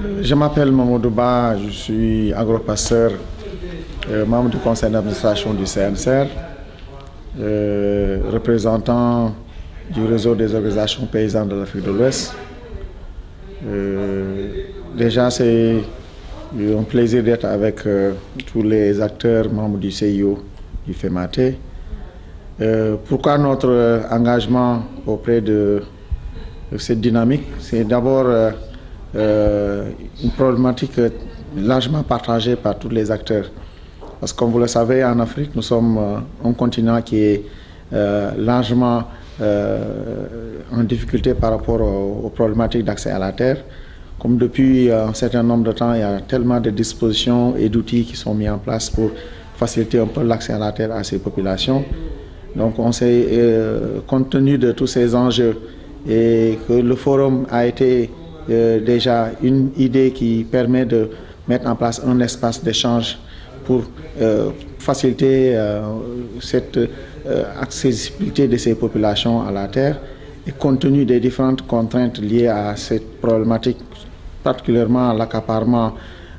Je m'appelle Mamadou Ba, je suis agropasteur, membre du conseil d'administration du CNCR, représentant du réseau des organisations paysannes de l'Afrique de l'Ouest. Déjà, c'est un plaisir d'être avec tous les acteurs membres du CIO, du FEMATE. Pourquoi notre engagement auprès de cette dynamique? C'est d'abord une problématique largement partagée par tous les acteurs. Parce que comme vous le savez, en Afrique, nous sommes un continent qui est largement en difficulté par rapport aux problématiques d'accès à la terre. Comme depuis un certain nombre de temps, il y a tellement de dispositions et d'outils qui sont mis en place pour faciliter un peu l'accès à la terre à ces populations. Donc on s'est, compte tenu de tous ces enjeux et que le forum a été déjà une idée qui permet de mettre en place un espace d'échange pour faciliter cette accessibilité de ces populations à la terre et compte tenu des différentes contraintes liées à cette problématique, particulièrement à l'accaparement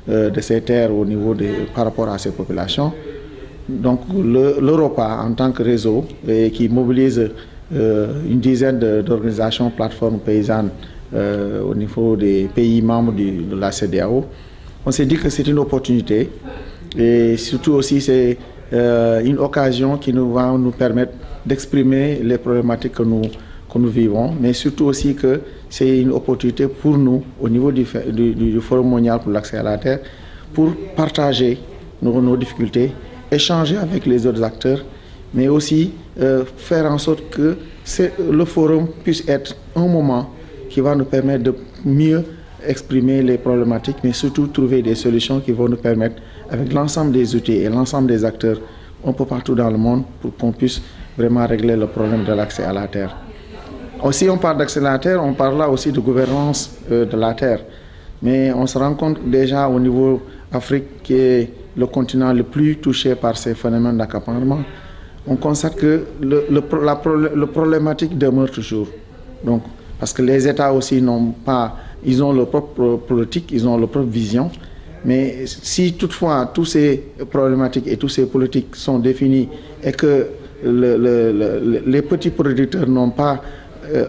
de ces terres au niveau par rapport à ces populations. Donc l'Europa en tant que réseau qui mobilise une dizaine d'organisations, plateformes paysannes au niveau des pays membres de la CEDEAO, on s'est dit que c'est une opportunité et surtout aussi c'est une occasion qui va nous permettre d'exprimer les problématiques que nous vivons, mais surtout aussi que c'est une opportunité pour nous au niveau du Forum mondial pour l'accès à la terre pour partager nos difficultés, échanger avec les autres acteurs, mais aussi faire en sorte que le forum puisse être un moment qui va nous permettre de mieux exprimer les problématiques, mais surtout trouver des solutions qui vont nous permettre, avec l'ensemble des outils et l'ensemble des acteurs, un peu partout dans le monde, pour qu'on puisse vraiment régler le problème de l'accès à la terre. Aussi, on parle d'accès à la terre, on parle là aussi de gouvernance de la terre. Mais on se rend compte déjà au niveau Afrique, qui est le continent le plus touché par ces phénomènes d'accaparement, on constate que le problématique demeure toujours. Donc, parce que les États aussi ils ont leur propre politique, ils ont leur propre vision. Mais si toutefois toutes ces problématiques et toutes ces politiques sont définies et que les petits producteurs n'ont pas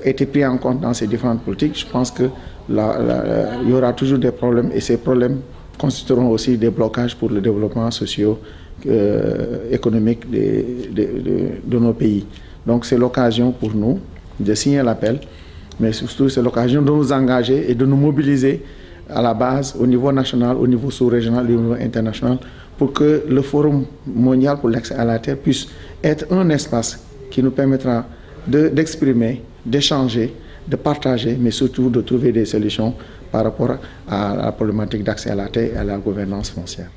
été pris en compte dans ces différentes politiques, je pense qu'il y aura toujours des problèmes et ces problèmes constitueront aussi des blocages pour le développement socio-économique de nos pays. Donc c'est l'occasion pour nous de signer l'appel, mais surtout c'est l'occasion de nous engager et de nous mobiliser à la base, au niveau national, au niveau sous-régional et au niveau international, pour que le Forum mondial pour l'accès à la terre puisse être un espace qui nous permettra d'exprimer, d'échanger, de partager, mais surtout de trouver des solutions par rapport à la problématique d'accès à la terre et à la gouvernance foncière.